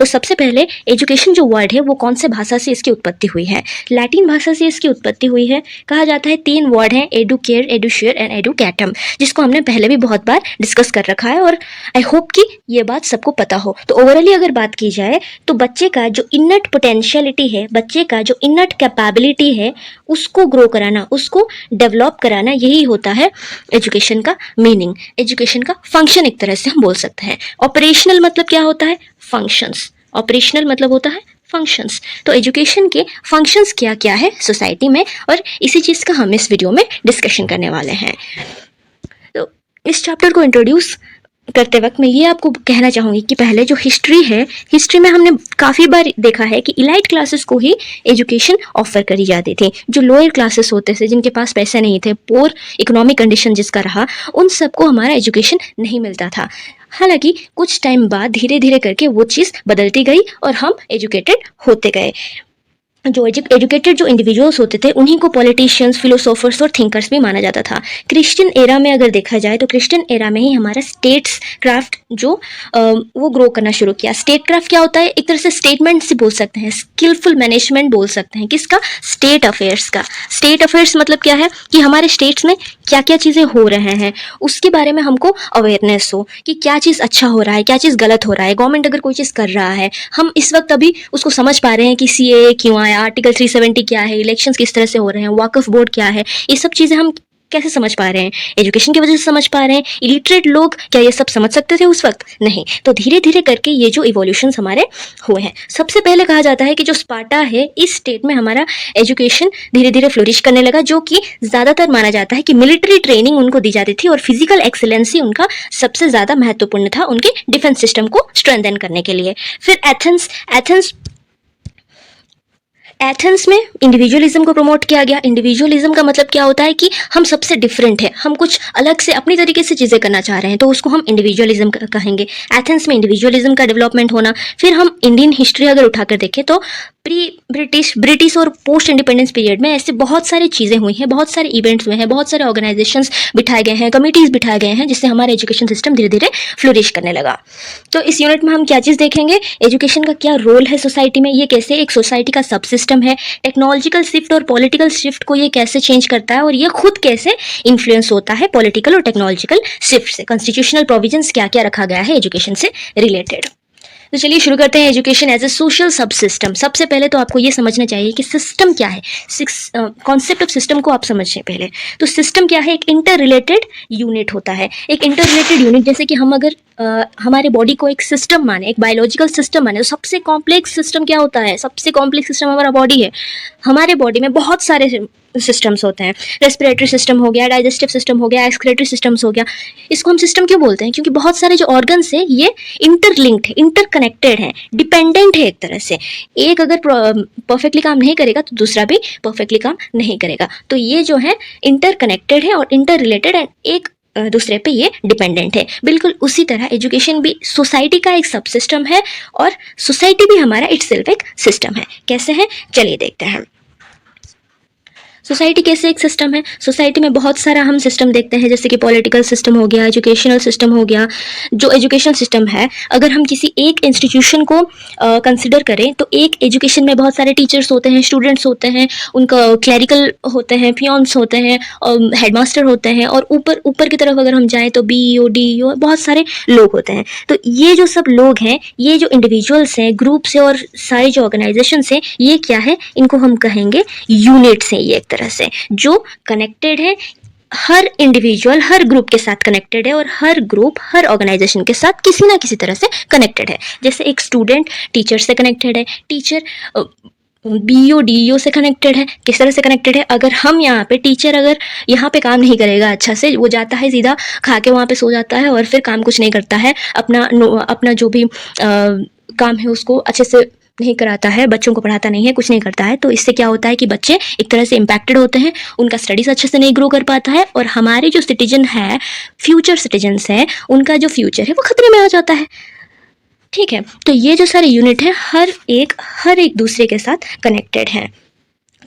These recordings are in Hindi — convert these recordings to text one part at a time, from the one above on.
तो सबसे पहले एजुकेशन जो वर्ड है वो कौन से भाषा से इसकी उत्पत्ति हुई है? लैटिन भाषा से इसकी उत्पत्ति हुई है। कहा जाता है 3 वर्ड हैं, एडुकेयर, एडुशियर एंड एडुकेटम, जिसको हमने पहले भी बहुत बार डिस्कस कर रखा है और आई होप कि ये बात सबको पता हो। तो ओवरऑली अगर बात की जाए तो बच्चे का जो इनट पोटेंशियलिटी है, बच्चे का जो इनट कैपेबिलिटी है, उसको ग्रो कराना, उसको डेवलप कराना, यही होता है एजुकेशन का मीनिंग, एजुकेशन का फंक्शन एक तरह से हम बोल सकते हैं। ऑपरेशनल मतलब क्या होता है? फंक्शंस। ऑपरेशनल मतलब होता है फंक्शंस। तो एजुकेशन के फंक्शंस क्या क्या है सोसाइटी में, और इसी चीज़ का हम इस वीडियो में डिस्कशन करने वाले हैं। तो इस चैप्टर को इंट्रोड्यूस करते वक्त मैं ये आपको कहना चाहूँगी कि पहले जो हिस्ट्री है, हिस्ट्री में हमने काफ़ी बार देखा है कि इलाइट क्लासेस को ही एजुकेशन ऑफर करी जाती थी। जो लोअर क्लासेस होते थे, जिनके पास पैसे नहीं थे, पोर इकोनॉमिक कंडीशन जिसका रहा, उन सबको हमारा एजुकेशन नहीं मिलता था। हालांकि कुछ टाइम बाद धीरे धीरे करके वो चीज़ बदलती गई और हम एजुकेटेड होते गए। जो एजुकेटेड जो इंडिविजुअल्स होते थे उन्हीं को पॉलिटिशियंस, फिलोसोफर्स और थिंकर्स भी माना जाता था। क्रिश्चियन एरा में अगर देखा जाए तो क्रिश्चियन एरा में ही हमारा स्टेट्स क्राफ्ट जो वो ग्रो करना शुरू किया। स्टेट क्राफ्ट क्या होता है? एक तरह से स्टेटमेंट से बोल सकते हैं, स्किलफुल मैनेजमेंट बोल सकते हैं। किसका? स्टेट अफेयर्स का। स्टेट अफेयर्स मतलब क्या है कि हमारे स्टेट्स में क्या क्या चीज़ें हो रहे हैं, उसके बारे में हमको अवेयरनेस हो कि क्या चीज़ अच्छा हो रहा है, क्या चीज़ गलत हो रहा है। गवर्नमेंट अगर कोई चीज़ कर रहा है, हम इस वक्त अभी उसको समझ पा रहे हैं कि CAA क्यों आया, आर्टिकल 370 क्या है, इलेक्शंस किस तरह से हो रहे हैं, वक्फ बोर्ड क्या है, ये सब चीज़ें हम कैसे समझ पा रहे हैं? एजुकेशन की वजह से समझ पा रहे हैं। इलिटरेट लोग क्या ये सब समझ सकते थे उस वक्त? नहीं। तो धीरे धीरे करके ये जो इवोल्यूशंस हमारे हुए हैं। सबसे पहले कहा जाता है कि जो स्पार्टा है, इस स्टेट में हमारा एजुकेशन धीरे धीरे फ्लोरिश करने लगा, जो कि ज़्यादातर माना जाता है कि मिलिट्री ट्रेनिंग उनको दी जाती थी और फिजिकल एक्सेलेंसी उनका सबसे ज़्यादा महत्वपूर्ण था उनके डिफेंस सिस्टम को स्ट्रेंथन करने के लिए। फिर एथेंस में इंडिविजुअलिज्म को प्रमोट किया गया। इंडिविजुअलिज्म का मतलब क्या होता है कि हम सबसे डिफरेंट है, हम कुछ अलग से अपनी तरीके से चीज़ें करना चाह रहे हैं, तो उसको हम इंडिविजुअलिज्म कहेंगे। एथेंस में इंडिविजुअलिज्म का डेवलपमेंट होना। फिर हम इंडियन हिस्ट्री अगर उठाकर देखें तो प्री ब्रिटिश और पोस्ट इंडिपेंडेंस पीरियड में ऐसे बहुत सारी चीज़ें हुई हैं, बहुत सारे इवेंट्स हुए हैं, बहुत सारे ऑर्गेनाइजेशंस बिठाए गए हैं, कमिटीज़ बिठाए गए हैं, जिससे हमारा एजुकेशन सिस्टम धीरे धीरे फ्लोरिश करने लगा। तो इस यूनिट में हम क्या चीज़ देखेंगे? एजुकेशन का क्या रोल है सोसाइटी में, ये कैसे एक सोसाइटी का सब सिस्टम है, टेक्नोलॉजिकल शिफ्ट और पॉलिटिकल शिफ्ट को ये कैसे चेंज करता है, और ये खुद कैसे इन्फ्लुएंस होता है पॉलिटिकल और टेक्नोलॉजिकल शिफ्ट से। कॉन्स्टिट्यूशनल प्रोविजंस क्या क्या रखा गया है एजुकेशन से रिलेटेड। तो चलिए शुरू करते हैं। एजुकेशन एज ए सोशल सब सिस्टम। सबसे पहले तो आपको ये समझना चाहिए कि सिस्टम क्या है। कॉन्सेप्ट ऑफ सिस्टम को आप समझें पहले। तो सिस्टम क्या है? एक इंटर रिलेटेड यूनिट होता है। एक इंटर रिलेटेड यूनिट, जैसे कि हम अगर हमारे बॉडी को एक सिस्टम माने, एक बायोलॉजिकल सिस्टम माने, तो सबसे कॉम्प्लेक्स सिस्टम क्या होता है? सबसे कॉम्प्लेक्स सिस्टम हमारा बॉडी है। हमारे बॉडी में बहुत सारे सिस्टम्स होते हैं। रेस्पिरेटरी सिस्टम हो गया, डाइजेस्टिव सिस्टम हो गया, एक्सक्रीटरी सिस्टम्स हो गया। इसको हम सिस्टम क्यों बोलते हैं? क्योंकि बहुत सारे जो ऑर्गन्स है ये इंटरलिंक्ड है, इंटरकनेक्टेड है, डिपेंडेंट है एक तरह से। एक अगर परफेक्टली काम नहीं करेगा तो दूसरा भी परफेक्टली काम नहीं करेगा। तो ये जो है इंटरकनेक्टेड है और इंटर रिलेटेड है, एक दूसरे पे ये डिपेंडेंट है। बिल्कुल उसी तरह एजुकेशन भी सोसाइटी का एक सब सिस्टम है और सोसाइटी भी हमारा इटसेल्फ एक सिस्टम है। कैसे है? चलिए देखते हैं। सोसाइटी कैसे एक सिस्टम है? सोसाइटी में बहुत सारा हम सिस्टम देखते हैं, जैसे कि पॉलिटिकल सिस्टम हो गया, एजुकेशनल सिस्टम हो गया। जो एजुकेशन सिस्टम है, अगर हम किसी एक इंस्टीट्यूशन को कंसिडर करें तो एक एजुकेशन में बहुत सारे टीचर्स होते हैं, स्टूडेंट्स होते हैं, उनका क्लैरिकल होते हैं, पियोन्स होते हैं, हेडमास्टर होते हैं, और ऊपर की तरफ अगर हम जाएँ तो BEO DEO बहुत सारे लोग होते हैं। तो ये जो सब लोग हैं, ये जो इंडिविजुअल्स हैं, ग्रुप्स हैं और सारे जो ऑर्गेनाइजेशंस हैं, ये क्या है? इनको हम कहेंगे यूनिट्स हैं। ये एक तरह से जो कनेक्टेड है, हर इंडिविजुअल हर ग्रुप के साथ कनेक्टेड है और हर ग्रुप हर ऑर्गेनाइजेशन के साथ किसी ना किसी तरह से कनेक्टेड है। जैसे एक स्टूडेंट टीचर से कनेक्टेड है, टीचर BEO DEO से कनेक्टेड है। किस तरह से कनेक्टेड है? अगर हम यहाँ पे टीचर अगर यहाँ पे काम नहीं करेगा अच्छा से, वो जाता है सीधा खा के वहाँ पे सो जाता है और फिर काम कुछ नहीं करता है, अपना जो भी काम है उसको अच्छे से नहीं कराता है, बच्चों को पढ़ाता नहीं है, कुछ नहीं करता है, तो इससे क्या होता है कि बच्चे एक तरह से इम्पैक्टेड होते हैं, उनका स्टडीज अच्छे से नहीं ग्रो कर पाता है, और हमारे जो सिटीजन है, फ्यूचर सिटीजन्स हैं, उनका जो फ्यूचर है वो खतरे में आ जाता है। ठीक है, तो ये जो सारे यूनिट है हर एक दूसरे के साथ कनेक्टेड है।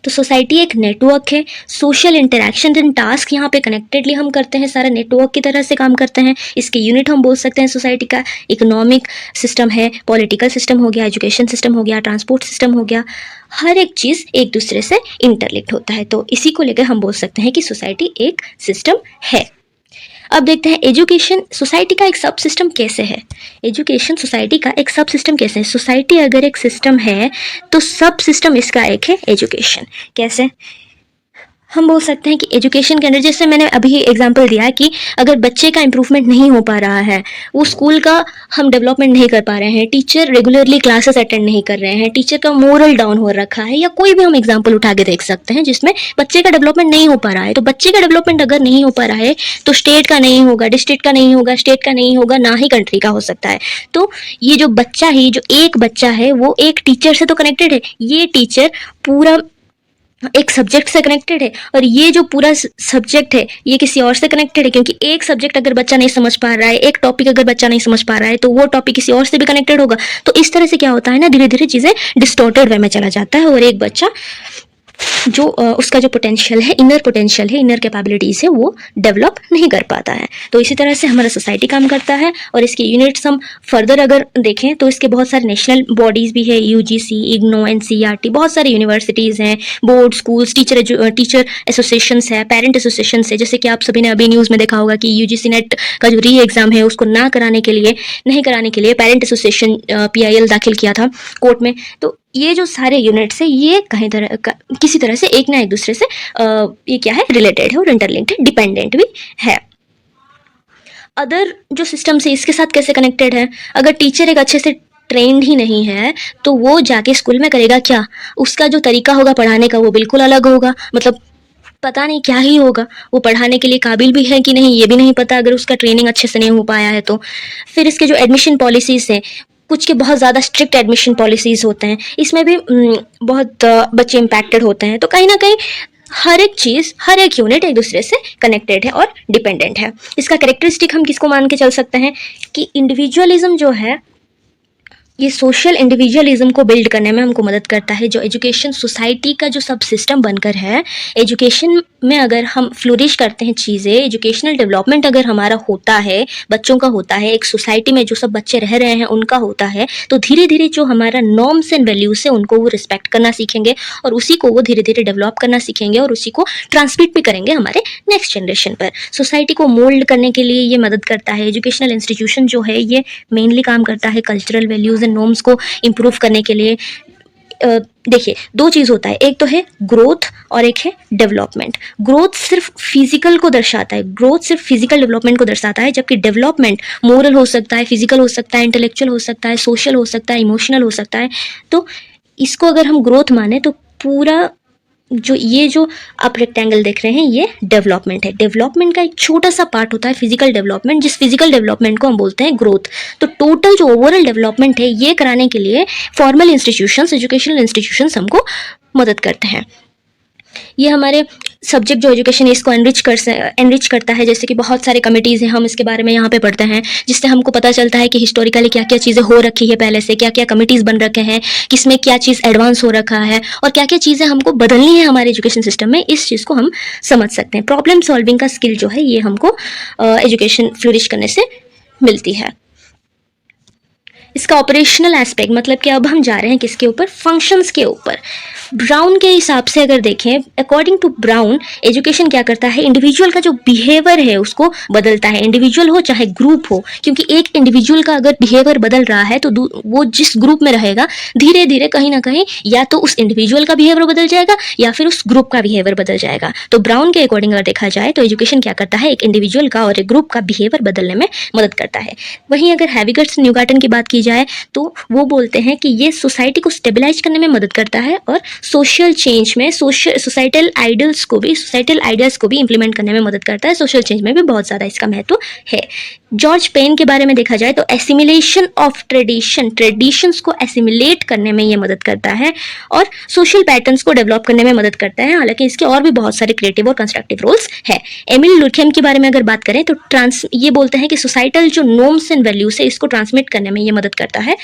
तो सोसाइटी एक नेटवर्क है, सोशल इंटरेक्शन एंड टास्क यहाँ पे कनेक्टेडली हम करते हैं, सारा नेटवर्क की तरह से काम करते हैं। इसके यूनिट हम बोल सकते हैं सोसाइटी का, इकोनॉमिक सिस्टम है, पॉलिटिकल सिस्टम हो गया, एजुकेशन सिस्टम हो गया, ट्रांसपोर्ट सिस्टम हो गया, हर एक चीज़ एक दूसरे से इंटरलिंक्ड होता है। तो इसी को लेकर हम बोल सकते हैं कि सोसाइटी एक सिस्टम है। अब देखते हैं एजुकेशन सोसाइटी का एक सब सिस्टम कैसे है। एजुकेशन सोसाइटी का एक सब सिस्टम कैसे है। सोसाइटी अगर एक सिस्टम है तो सब सिस्टम इसका एक है एजुकेशन। कैसे हम बोल सकते हैं कि एजुकेशन के अंदर, जैसे मैंने अभी एग्जांपल दिया कि अगर बच्चे का इम्प्रूवमेंट नहीं हो पा रहा है, वो स्कूल का हम डेवलपमेंट नहीं कर पा रहे हैं, टीचर रेगुलरली क्लासेस अटेंड नहीं कर रहे हैं, टीचर का मोरल डाउन हो रखा है, या कोई भी हम एग्जांपल उठा के देख सकते हैं जिसमें बच्चे का डेवलपमेंट नहीं हो पा रहा है। तो बच्चे का डेवलपमेंट अगर नहीं हो पा रहा है तो स्टेट का नहीं होगा, डिस्ट्रिक्ट का नहीं होगा, स्टेट का नहीं होगा, ना ही कंट्री का हो सकता है। तो ये जो बच्चा है, जो एक बच्चा है, वो एक टीचर से तो कनेक्टेड है। ये टीचर पूरा एक सब्जेक्ट से कनेक्टेड है, और ये जो पूरा सब्जेक्ट है ये किसी और से कनेक्टेड है, क्योंकि एक सब्जेक्ट अगर बच्चा नहीं समझ पा रहा है, एक टॉपिक अगर बच्चा नहीं समझ पा रहा है, तो वो टॉपिक किसी और से भी कनेक्टेड होगा। तो इस तरह से क्या होता है ना, धीरे धीरे चीज़ें डिस्टॉर्टेड वे में चला जाता है, और एक बच्चा जो उसका जो पोटेंशियल है, इनर कैपेबिलिटीज़ है, वो डेवलप नहीं कर पाता है। तो इसी तरह से हमारा सोसाइटी काम करता है। और इसके यूनिट्स हम फर्दर अगर देखें तो इसके बहुत सारे नेशनल बॉडीज़ भी है, यूजीसी, इग्नो, एनसीईआरटी, बहुत सारी यूनिवर्सिटीज़ हैं, बोर्ड, स्कूल्स, टीचर एसोसिएशंस है, पेरेंट एसोसिएशंस है। जैसे कि आप सभी ने अभी न्यूज़ में देखा होगा कि यूजीसी नेट का जो री एग्ज़ाम है उसको नहीं कराने के लिए पेरेंट एसोसिएशन PIL दाखिल किया था कोर्ट में। तो ये जो सारे यूनिट्स है, ये किसी तरह से एक ना एक दूसरे से ये क्या है, रिलेटेड है और इंटरलिंक्ड है, डिपेंडेंट भी है। अदर जो सिस्टम्स है इसके साथ कैसे कनेक्टेड है। अगर टीचर एक अच्छे से ट्रेंड ही नहीं है तो वो जाके स्कूल में करेगा क्या, उसका जो तरीका होगा पढ़ाने का वो बिल्कुल अलग होगा, मतलब पता नहीं क्या ही होगा, वो पढ़ाने के लिए काबिल भी है कि नहीं ये भी नहीं पता, अगर उसका ट्रेनिंग अच्छे से नहीं हो पाया है तो। फिर इसके जो एडमिशन पॉलिसीज़ हैं, कुछ के बहुत ज़्यादा स्ट्रिक्ट एडमिशन पॉलिसीज़ होते हैं, इसमें भी बहुत बच्चे इम्पैक्टेड होते हैं। तो कहीं ना कहीं हर एक चीज़, हर एक यूनिट एक दूसरे से कनेक्टेड है और डिपेंडेंट है। इसका कैरेक्टरिस्टिक हम किसको मान के चल सकते हैं कि इंडिविजुअलिज्म जो है, ये सोशल इंडिविजुअलिज्म को बिल्ड करने में हमको मदद करता है। जो एजुकेशन सोसाइटी का जो सब सिस्टम बनकर है, एजुकेशन में अगर हम फ्लोरिश करते हैं चीज़ें, एजुकेशनल डेवलपमेंट अगर हमारा होता है, बच्चों का होता है, एक सोसाइटी में जो सब बच्चे रह रहे हैं उनका होता है, तो धीरे धीरे जो हमारा नॉर्म्स एंड वैल्यूज़ है उनको वो रिस्पेक्ट करना सीखेंगे, और उसी को वो धीरे धीरे डेवलप करना सीखेंगे, और उसी को ट्रांसमिट भी करेंगे हमारे नेक्स्ट जनरेशन पर। सोसाइटी को मोल्ड करने के लिए ये मदद करता है। एजुकेशनल इंस्टीट्यूशन जो है ये मेनली काम करता है कल्चरल वैल्यूज़ एंड नॉर्म्स को इम्प्रूव करने के लिए। देखिए, दो चीज़ होता है, एक तो है ग्रोथ और एक है डेवलपमेंट। ग्रोथ सिर्फ फिजिकल को दर्शाता है, ग्रोथ सिर्फ फिजिकल डेवलपमेंट को दर्शाता है, जबकि डेवलपमेंट मोरल हो सकता है, फिजिकल हो सकता है, इंटेलेक्चुअल हो सकता है, सोशल हो सकता है, इमोशनल हो सकता है। तो इसको अगर हम ग्रोथ माने तो पूरा जो आप रेक्टेंगल देख रहे हैं ये डेवलपमेंट है। डेवलपमेंट का एक छोटा सा पार्ट होता है फिजिकल डेवलपमेंट, जिस फिजिकल डेवलपमेंट को हम बोलते हैं ग्रोथ। तो टोटल जो ओवरऑल डेवलपमेंट है ये कराने के लिए फॉर्मल इंस्टीट्यूशंस, एजुकेशनल इंस्टीट्यूशंस हमको मदद करते हैं। ये हमारे सब्जेक्ट जो एजुकेशन है इसको एनरिच करता है। जैसे कि बहुत सारे कमिटीज़ हैं, हम इसके बारे में यहाँ पे पढ़ते हैं, जिससे हमको पता चलता है कि हिस्टोरिकली क्या क्या चीज़ें हो रखी है, पहले से क्या क्या कमिटीज़ बन रखे हैं, किसमें क्या चीज़ एडवांस हो रखा है, और क्या क्या चीज़ें हमको बदलनी है हमारे एजुकेशन सिस्टम में, इस चीज़ को हम समझ सकते हैं। प्रॉब्लम सॉल्विंग का स्किल जो है ये हमको एजुकेशन फ्लोरिश करने से मिलती है। इसका ऑपरेशनल एस्पेक्ट, मतलब कि अब हम जा रहे हैं किसके ऊपर, फंक्शंस के ऊपर। ब्राउन के हिसाब से अगर देखें, अकॉर्डिंग टू ब्राउन, एजुकेशन क्या करता है, इंडिविजुअल का जो बिहेवियर है उसको बदलता है, इंडिविजुअल हो चाहे ग्रुप हो, क्योंकि एक इंडिविजुअल का अगर बिहेवियर बदल रहा है तो वो जिस ग्रुप में रहेगा धीरे धीरे कहीं ना कहीं या तो उस इंडिविजुअल का बिहेवियर बदल जाएगा या फिर उस ग्रुप का बिहेवियर बदल जाएगा। तो ब्राउन के अकॉर्डिंग अगर देखा जाए तो एजुकेशन क्या करता है, एक इंडिविजुअल का और एक ग्रुप का बिहेवियर बदलने में मदद करता है। वहीं अगर हैविगट्स न्यूगार्टन की बात की जाए तो वो बोलते हैं कि ये सोसाइटी को स्टेबलाइज करने में मदद करता है और सोशल चेंज में सोसाइटल आइडियल्स को भी इंप्लीमेंट करने में मदद करता है। सोशल चेंज में भी बहुत ज़्यादा इसका महत्व है। जॉर्ज पेन के बारे में देखा जाए तो एसिमिलेशन ऑफ ट्रेडिशंस को एसिमिलेट करने में ये मदद करता है और सोशल पैटर्न्स को डेवलप करने में मदद करता है। हालांकि इसके और भी बहुत सारे क्रिएटिव और कंस्ट्रक्टिव रोल्स है। एमिल लुर्कहेम के बारे में अगर बात करें तो ये बोलते हैं कि सोसाइटल जो नॉर्म्स एंड वैल्यूज है इसको ट्रांसमिट करने में ये मदद करता है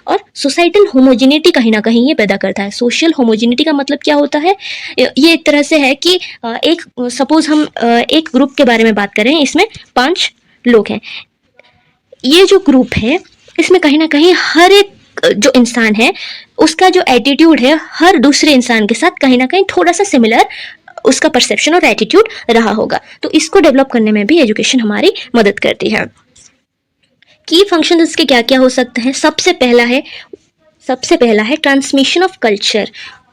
और सोसाइटल होमोजिनिटी कहीं ना कहीं ये पैदा करता है। सोशल होमोजिनिटी होमोजेनिटी का मतलब क्या होता है? ये एक तरह से है कि एक सपोज हम एक ग्रुप के बारे में बात करें, इसमें 5 लोग हैं। ये जो ग्रुप है इसमें कहीं ना कहीं हर एक जो इंसान है उसका जो एटीट्यूड है हर दूसरे इंसान के साथ कहीं ना कहीं थोड़ा सा सिमिलर उसका परसेप्शन और एटीट्यूड रहा होगा। तो इसको डेवलप करने में भी एजुकेशन हमारी मदद करती है। की फंक्शन इसके क्या क्या हो सकते हैं? सबसे पहला है ट्रांसमिशन ऑफ कल्चर।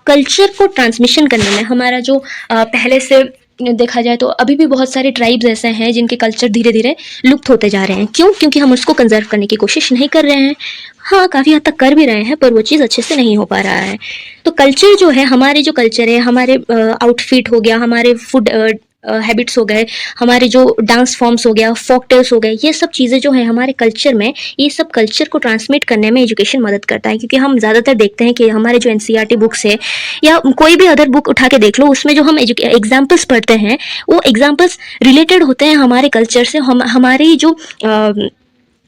कल्चर को ट्रांसमिशन करने में हमारा जो पहले से देखा जाए तो अभी भी बहुत सारे ट्राइब्स ऐसे हैं जिनके कल्चर धीरे धीरे लुप्त होते जा रहे हैं। क्यों? क्योंकि हम उसको कंजर्व करने की कोशिश नहीं कर रहे हैं। हाँ, काफ़ी हद तक कर भी रहे हैं पर वो चीज़ अच्छे से नहीं हो पा रहा है। तो कल्चर जो है, हमारे जो कल्चर है, हमारे आउटफिट हो गया, हमारे फूड हैबिट्स हो गए, हमारे जो डांस फॉर्म्स हो गया, फोक टेल्स हो गए, ये सब चीज़ें जो है हमारे कल्चर में, ये सब कल्चर को ट्रांसमिट करने में एजुकेशन मदद करता है। क्योंकि हम ज़्यादातर देखते हैं कि हमारे जो एनसीईआरटी बुक्स है या कोई भी अदर बुक उठा के देख लो, उसमें जो हम एग्जाम्पल्स पढ़ते हैं वो एग्जाम्पल्स रिलेटेड होते हैं हमारे कल्चर से। हमारी जो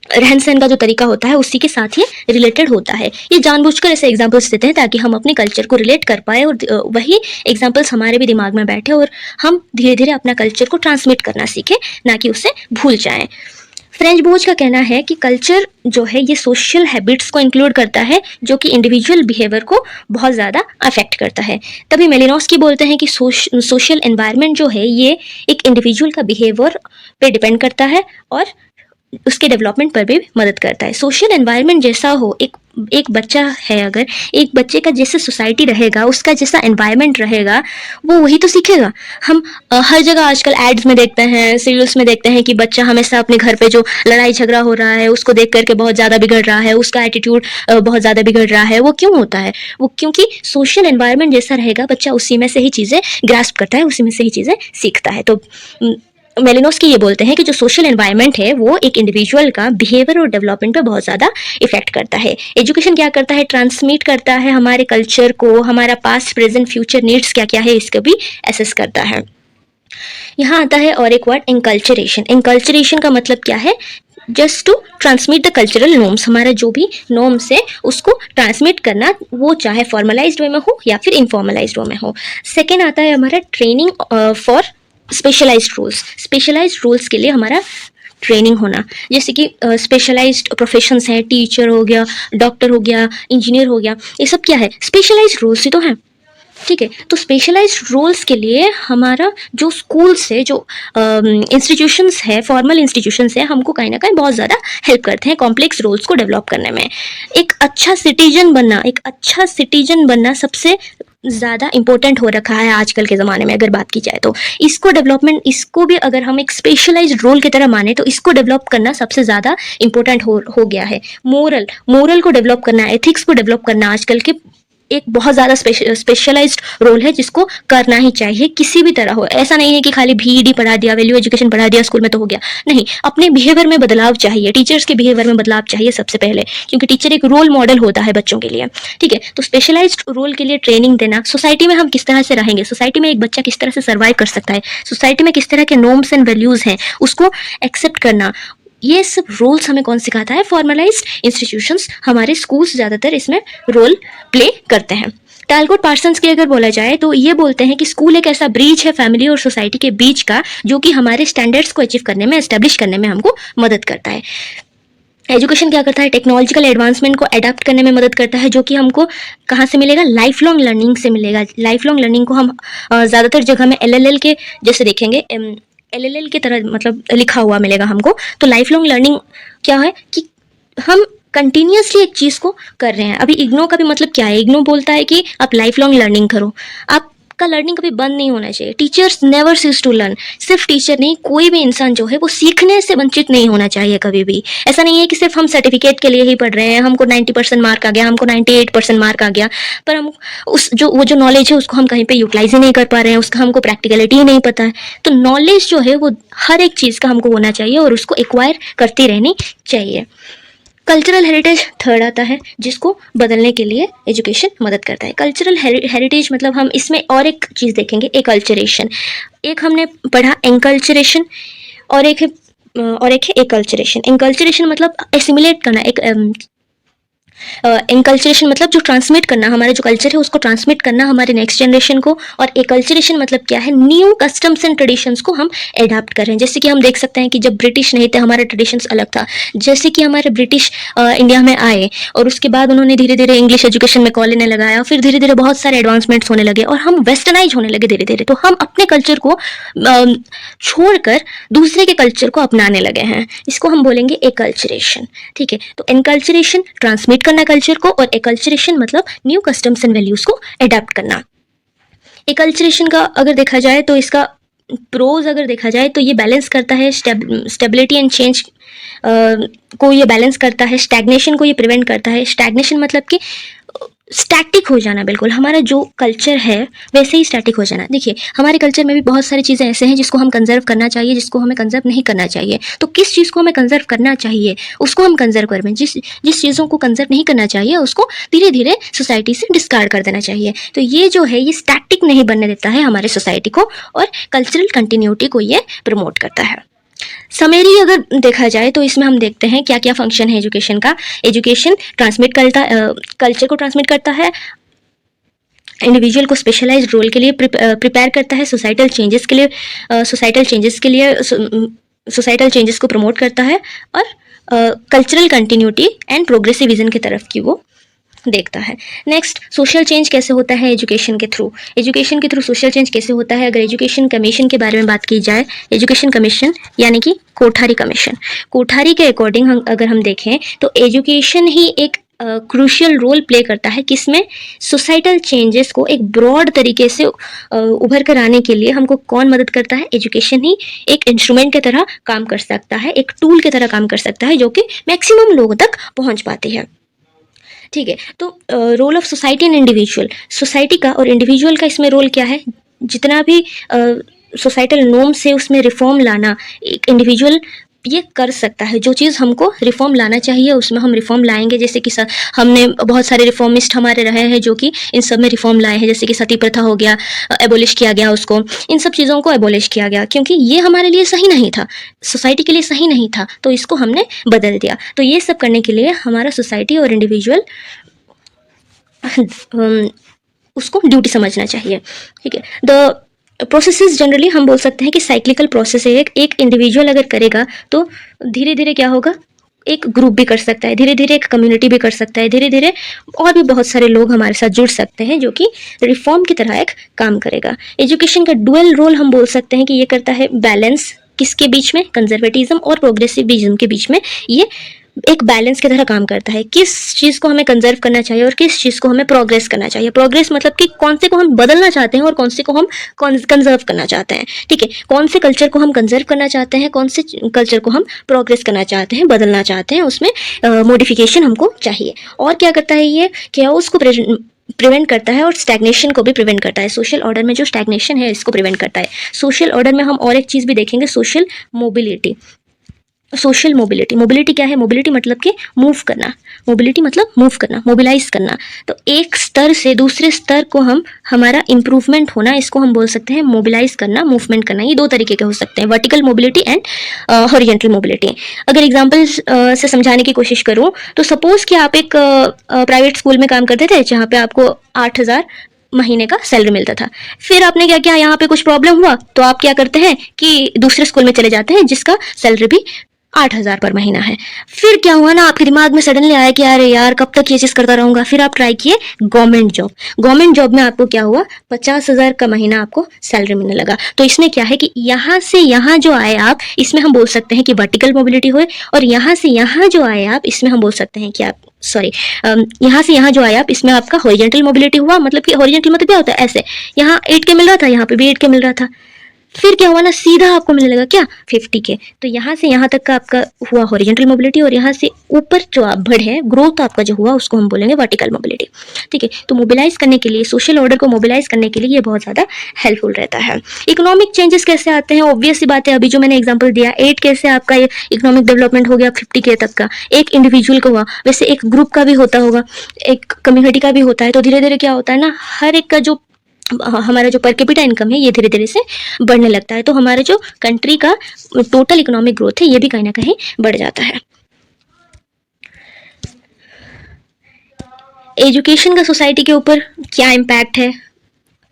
रहन सहन का जो तरीका होता है उसी के साथ ही रिलेटेड होता है। ये जानबूझकर ऐसे एग्जाम्पल्स देते हैं ताकि हम अपने कल्चर को रिलेट कर पाए और वही एग्जाम्पल्स हमारे भी दिमाग में बैठे और हम धीरे धीरे अपना कल्चर को ट्रांसमिट करना सीखें, ना कि उसे भूल जाएं। फ्रेंच बोझ का कहना है कि कल्चर जो है ये सोशल हैबिट्स को इंक्लूड करता है जो कि इंडिविजुअल बिहेवियर को बहुत ज़्यादा अफेक्ट करता है। तभी मेलिनोस्की बोलते हैं कि सोशल एनवायरनमेंट जो है ये एक इंडिविजुअल का बिहेवियर पे डिपेंड करता है और उसके डेवलपमेंट पर भी मदद करता है। सोशल एनवायरनमेंट जैसा हो, एक बच्चा है, अगर एक बच्चे का जैसे सोसाइटी रहेगा, उसका जैसा एनवायरनमेंट रहेगा, वो वही तो सीखेगा। हम हर जगह आजकल एड्स में देखते हैं, सीरियल्स में देखते हैं कि बच्चा हमेशा अपने घर पे जो लड़ाई झगड़ा हो रहा है उसको देख करके बहुत ज़्यादा बिगड़ रहा है, उसका एटीट्यूड बहुत ज़्यादा बिगड़ रहा है। वो क्यों होता है? वो क्योंकि सोशल एनवायरनमेंट जैसा रहेगा, बच्चा उसी में से ही चीज़ें ग्रास्प करता है, उसी में से ही चीज़ें सीखता है। तो मेलिनोस्की ये बोलते हैं कि जो सोशल एनवायरनमेंट है वो एक इंडिविजुअल का बिहेवियर और डेवलपमेंट पे बहुत ज़्यादा इफेक्ट करता है। एजुकेशन क्या करता है? ट्रांसमिट करता है हमारे कल्चर को, हमारा पास्ट प्रेजेंट फ्यूचर नीड्स क्या क्या है इसको भी एसेस करता है। यहाँ आता है और एक वर्ड, इंकल्चरेशन। इंकल्चरेशन का मतलब क्या है? Just to transmit the cultural norms. हमारा जो भी नॉर्म्स है उसको ट्रांसमिट करना, वो चाहे फॉर्मलाइज्ड वे में हो या फिर इनफॉर्मलाइज्ड वे में हो। सेकेंड आता है हमारा training for specialized roles. Specialized roles के लिए हमारा ट्रेनिंग होना, जैसे कि स्पेशलाइज्ड प्रोफेशंस हैं, टीचर हो गया, डॉक्टर हो गया, इंजीनियर हो गया, ये सब क्या है? स्पेशलाइज्ड रोल्स ही तो हैं। ठीक है, तो स्पेशलाइज्ड रोल्स के लिए हमारा जो स्कूल से जो इंस्टीट्यूशंस है, फॉर्मल इंस्टीट्यूशंस है, हमको कहीं ना कहीं बहुत ज़्यादा हेल्प करते हैं कॉम्प्लेक्स रोल्स को डेवलप करने में। एक अच्छा सिटीजन बनना सबसे ज़्यादा इंपॉर्टेंट हो रखा है आजकल के ज़माने में। अगर बात की जाए तो इसको भी अगर हम एक स्पेशलाइज्ड रोल की तरह माने तो इसको डेवलप करना सबसे ज़्यादा इंपॉर्टेंट हो गया है। मोरल को डेवलप करना, एथिक्स को डेवलप करना आजकल के एक बहुत ज़्यादा स्पेशलाइज्ड रोल है जिसको करना ही चाहिए, किसी भी तरह हो। ऐसा नहीं है कि खाली बीईडी पढ़ा दिया, वैल्यू एजुकेशन पढ़ा दिया स्कूल में तो हो गया, नहीं। अपने बिहेवियर में बदलाव चाहिए, टीचर्स के बिहेवियर में बदलाव चाहिए सबसे पहले, क्योंकि टीचर एक रोल मॉडल होता है बच्चों के लिए। ठीक है, तो स्पेशलाइज्ड रोल के लिए ट्रेनिंग देना। सोसाइटी में हम किस तरह से रहेंगे, सोसाइटी में एक बच्चा किस तरह से सर्वाइव कर सकता है, सोसाइटी में किस तरह के नॉर्म्स एंड वैल्यूज़ हैं उसको एक्सेप्ट करना, ये सब रोल्स हमें कौन सिखाता है? फॉर्मलाइज्ड इंस्टीट्यूशंस, हमारे स्कूल्स ज़्यादातर इसमें रोल प्ले करते हैं। टैलकोट पार्सन्स की अगर बोला जाए तो ये बोलते हैं कि स्कूल एक ऐसा ब्रिज है फैमिली और सोसाइटी के बीच का, जो कि हमारे स्टैंडर्ड्स को अचीव करने में, एस्टेब्लिश करने में हमको मदद करता है। एजुकेशन क्या करता है? टेक्नोलॉजिकल एडवांसमेंट को अडेप्ट करने में मदद करता है, जो कि हमको कहाँ से मिलेगा? लाइफ लॉन्ग लर्निंग से मिलेगा। लाइफ लॉन्ग लर्निंग को हम ज़्यादातर जगह में LLL के जैसे देखेंगे, LLL की तरह मतलब लिखा हुआ मिलेगा हमको। तो लाइफ लॉन्ग लर्निंग क्या है कि हम कंटिन्यूसली एक चीज़ को कर रहे हैं। अभी इग्नो का भी मतलब क्या है? इग्नो बोलता है कि आप लाइफ लॉन्ग लर्निंग करो, आपका लर्निंग कभी बंद नहीं होना चाहिए। Teachers never cease to learn. सिर्फ टीचर नहीं, कोई भी इंसान जो है वो सीखने से वंचित नहीं होना चाहिए कभी भी। ऐसा नहीं है कि सिर्फ हम सर्टिफिकेट के लिए ही पढ़ रहे हैं, हमको 90% मार्क आ गया, हमको 98% मार्क आ गया, पर हम वो जो नॉलेज है उसको हम कहीं पे यूटिलाइज ही नहीं कर पा रहे हैं, उसका हमको प्रैक्टिकलिटी ही नहीं पता है। तो नॉलेज जो है वो हर एक चीज़ का हमको होना चाहिए और उसको एक्वायर करती रहनी चाहिए। कल्चरल हेरिटेज थर्ड आता है, जिसको बदलने के लिए एजुकेशन मदद करता है। कल्चरल हेरिटेज मतलब हम इसमें और एक चीज़ देखेंगे, एकल्चरेशन। एक हमने पढ़ा एनकल्चरेशन और एक है एकल्चरेशन। एनकल्चरेशन मतलब एसिमिलेट करना, एक एनकल्चरेशन मतलब जो ट्रांसमिट करना, हमारा जो कल्चर है उसको ट्रांसमिट करना हमारे नेक्स्ट जनरेशन को। और एकल्चरेशन मतलब क्या है, न्यू कस्टम्स एंड ट्रेडिशंस को हम एडाप्ट कर रहे हैं। जैसे कि हम देख सकते हैं कि जब ब्रिटिश नहीं थे हमारा ट्रेडिशंस अलग था। जैसे कि हमारे ब्रिटिश इंडिया में आए और उसके बाद उन्होंने धीरे धीरे इंग्लिश एजुकेशन में कॉलोनी लगाया, फिर धीरे धीरे बहुत सारे एडवांसमेंट्स होने लगे और हम वेस्टर्नाइज होने लगे धीरे धीरे। तो हम अपने कल्चर को छोड़कर दूसरे के कल्चर को अपनाने लगे हैं, इसको हम बोलेंगे एकल्चरेशन। ठीक है, तो एनकल्चरेशन ट्रांसमिट करना कल्चर को, और एकल्चरेशन मतलब न्यू कस्टम्स एंड वैल्यूज को अडॉप्ट करना। एकल्चरेशन का अगर देखा जाए तो इसका प्रोज अगर देखा जाए तो ये बैलेंस करता है स्टेबिलिटी एंड चेंज को, ये बैलेंस करता है स्टैग्नेशन को, ये प्रिवेंट करता है। स्टैग्नेशन मतलब कि स्टैटिक हो जाना, बिल्कुल हमारा जो कल्चर है वैसे ही स्टैटिक हो जाना। देखिए हमारे कल्चर में भी बहुत सारी चीज़ें ऐसे हैं जिसको हम कंजर्व करना चाहिए, जिसको हमें कंजर्व नहीं करना चाहिए। तो किस चीज़ को हमें कंजर्व करना चाहिए उसको हम कंजर्व करें, जिस चीज़ों को कंजर्व नहीं करना चाहिए उसको धीरे धीरे सोसाइटी से डिस्कार्ड कर देना चाहिए। तो ये जो है ये स्टैटिक नहीं बनने देता है हमारे सोसाइटी को, और कल्चरल कंटिन्यूटी को ये प्रमोट करता है। समरी अगर देखा जाए तो इसमें हम देखते हैं क्या क्या फंक्शन है एजुकेशन का। एजुकेशन ट्रांसमिट करता, कल्चर को ट्रांसमिट करता है, इंडिविजुअल को स्पेशलाइज्ड रोल के लिए प्रिपेयर करता है, सोसाइटल चेंजेस को प्रमोट करता है, और cultural continuity and progressive vision की तरफ की वो देखता है। नेक्स्ट, सोशल चेंज कैसे होता है एजुकेशन के थ्रू। एजुकेशन के थ्रू सोशल चेंज कैसे होता है, अगर एजुकेशन कमीशन के बारे में बात की जाए, एजुकेशन कमीशन यानी कि कोठारी कमीशन, कोठारी के अकॉर्डिंग अगर हम देखें तो एजुकेशन ही एक क्रूशियल रोल प्ले करता है, किसमें, सोसाइटल चेंजेस को एक ब्रॉड तरीके से उभर कर आने के लिए हमको कौन मदद करता है, एजुकेशन ही एक इंस्ट्रूमेंट की तरह काम कर सकता है, एक टूल की तरह काम कर सकता है जो कि मैक्सिमम लोगों तक पहुंच पाती है। ठीक है, तो role of society and individual, society का और इंडिविजुअल का इसमें रोल क्या है, जितना भी सोसाइटल नॉर्म्स है उसमें रिफॉर्म लाना एक इंडिविजुअल ये कर सकता है। जो चीज़ हमको रिफॉर्म लाना चाहिए उसमें हम रिफॉर्म लाएंगे। जैसे कि हमने बहुत सारे रिफॉर्मिस्ट हमारे रहे हैं जो कि इन सब में रिफॉर्म लाए हैं, जैसे कि सती प्रथा हो गया, एबोलिश किया गया उसको, इन सब चीज़ों को एबोलिश किया गया क्योंकि ये हमारे लिए सही नहीं था, सोसाइटी के लिए सही नहीं था, तो इसको हमने बदल दिया। तो ये सब करने के लिए हमारा सोसाइटी और इंडिविजुअल उसको ड्यूटी समझना चाहिए। ठीक है, द प्रोसेसेस जनरली हम बोल सकते हैं कि साइक्लिकल प्रोसेस है। एक इंडिविजुअल अगर करेगा तो धीरे धीरे क्या होगा, एक ग्रुप भी कर सकता है, धीरे धीरे एक कम्युनिटी भी कर सकता है, धीरे धीरे और भी बहुत सारे लोग हमारे साथ जुड़ सकते हैं जो कि रिफॉर्म की तरह एक काम करेगा। एजुकेशन का डुअल रोल हम बोल सकते हैं कि ये करता है बैलेंस, किसके बीच में, कंजर्वेटिज्म और प्रोग्रेसिविज्म के बीच में ये एक बैलेंस की तरह काम करता है। किस चीज़ को हमें कंजर्व करना चाहिए और किस चीज़ को हमें प्रोग्रेस करना चाहिए। प्रोग्रेस मतलब कि कौन से को हम बदलना चाहते हैं और कौन से को हम कंजर्व करना चाहते हैं। ठीक है, कौन से कल्चर को हम कंजर्व करना चाहते हैं, कौन से कल्चर को हम प्रोग्रेस करना चाहते हैं, बदलना चाहते हैं, उसमें मॉडिफिकेशन हमको चाहिए। और क्या करता है ये, chaos को प्रिवेंट करता है और स्टैग्नेशन को भी प्रिवेंट करता है। सोशल ऑर्डर में जो स्टैग्नेशन है इसको प्रिवेंट करता है। सोशल ऑर्डर में हम और एक चीज़ भी देखेंगे, social mobility. Social mobility, mobility क्या है, मोबिलिटी मतलब कि मूव करना, मोबिलिटी मतलब मूव करना, मोबिलाइज करना। तो एक स्तर से दूसरे स्तर को हमारा इम्प्रूवमेंट होना, इसको हम बोल सकते हैं मोबिलाइज करना, मूवमेंट करना। ये दो तरीके के हो सकते हैं, vertical mobility and horizontal mobility. अगर एग्जांपल से समझाने की कोशिश करूँ तो सपोज कि आप एक प्राइवेट स्कूल में काम करते थे जहाँ पे आपको 8,000 महीने का सैलरी मिलता था। फिर आपने क्या किया, यहाँ पे कुछ प्रॉब्लम हुआ तो आप क्या करते हैं कि दूसरे स्कूल में चले जाते हैं जिसका सैलरी भी 8,000 पर महीना है। फिर क्या हुआ ना, आपके दिमाग में सडनली आया कि अरे यार कब तक ये चीज़ करता रहूंगा। फिर आप ट्राई किए गवर्नमेंट जॉब। गवर्नमेंट जॉब में आपको क्या हुआ, 50,000 का महीना आपको सैलरी मिलने लगा। तो इसमें क्या है कि यहाँ से यहाँ जो आए आप, इसमें हम बोल सकते हैं कि वर्टिकल मोबिलिटी हुए, और यहाँ से यहाँ जो आए आप, इसमें हम बोल सकते हैं कि आप यहाँ से यहाँ जो आया आप, इसमें आपका हॉरिजॉन्टल मोबिलिटी हुआ। मतलब कि हॉरिजॉन्टल मतलब क्या होता है, ऐसे यहाँ 8K मिल रहा था, यहाँ पे भी 8K मिल रहा था। फिर क्या हुआ ना, सीधा आपको मिलने लगा क्या, 50K। तो यहाँ से यहाँ तक का आपका हुआ हॉरिजॉन्टल मोबिलिटी, और यहाँ से ऊपर जो आप बढ़े, ग्रोथ आपका जो हुआ, उसको हम बोलेंगे वर्टिकल मोबिलिटी। ठीक है, तो मोबिलाइज करने के लिए, सोशल ऑर्डर को मोबिलाइज करने के लिए ये बहुत ज़्यादा हेल्पफुल रहता है। इकोनॉमिक चेंजेस कैसे आते हैं, ऑब्वियस सी बात है, अभी जो मैंने एग्जाम्पल दिया 8K से आपका ये इकोनॉमिक डेवलपमेंट हो गया 50K तक का। एक इंडिविजुअल का हुआ, वैसे एक ग्रुप का भी होता होगा, एक कम्युनिटी का भी होता है। तो धीरे धीरे क्या होता है ना, हर एक का जो हमारा जो पर कैपिटा इनकम है ये धीरे धीरे से बढ़ने लगता है। तो हमारा जो कंट्री का टोटल इकोनॉमिक ग्रोथ है ये भी कहीं ना कहीं बढ़ जाता है। एजुकेशन का सोसाइटी के ऊपर क्या इम्पैक्ट है,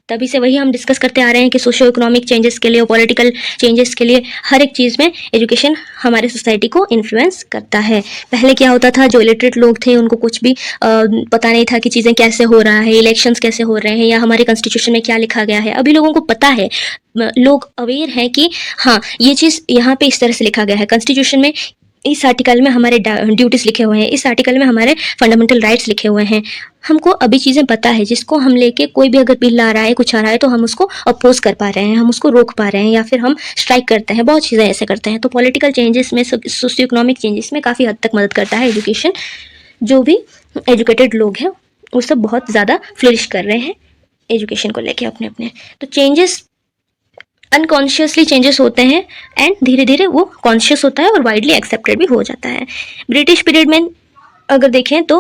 तभी से वही हम डिस्कस करते आ रहे हैं कि सोशो इकोनॉमिक चेंजेस के लिए, पॉलिटिकल चेंजेस के लिए, हर एक चीज़ में एजुकेशन हमारे सोसाइटी को इन्फ्लुएंस करता है। पहले क्या होता था, जो इलिटरेट लोग थे उनको कुछ भी पता नहीं था कि चीज़ें कैसे हो रहा है, इलेक्शंस कैसे हो रहे हैं, या हमारे कॉन्स्टिट्यूशन में क्या लिखा गया है। अभी लोगों को पता है, लोग अवेयर हैं कि हाँ ये चीज़ यहाँ पे इस तरह से लिखा गया है, कॉन्स्टिट्यूशन में इस आर्टिकल में हमारे ड्यूटीज़ लिखे हुए हैं, इस आर्टिकल में हमारे फंडामेंटल राइट्स लिखे हुए हैं। हमको अभी चीज़ें पता है, जिसको हम लेके कोई भी अगर बिल आ रहा है, कुछ आ रहा है, तो हम उसको अपोज कर पा रहे हैं, हम उसको रोक पा रहे हैं, या फिर हम स्ट्राइक करते हैं, बहुत चीज़ें ऐसे करते हैं। तो पॉलिटिकल चेंजेस में, सोशियो इकोनॉमिक चेंजेस में काफ़ी हद तक मदद करता है एजुकेशन। जो भी एजुकेटेड लोग हैं वो सब बहुत ज़्यादा फ्लरिश कर रहे हैं एजुकेशन को लेके अपने अपने। तो चेंजेस अनकॉन्शियसली चेंजेस होते हैं एंड धीरे धीरे वो कॉन्शियस होता है और वाइडली एक्सेप्टेड भी हो जाता है। ब्रिटिश पीरियड में अगर देखें तो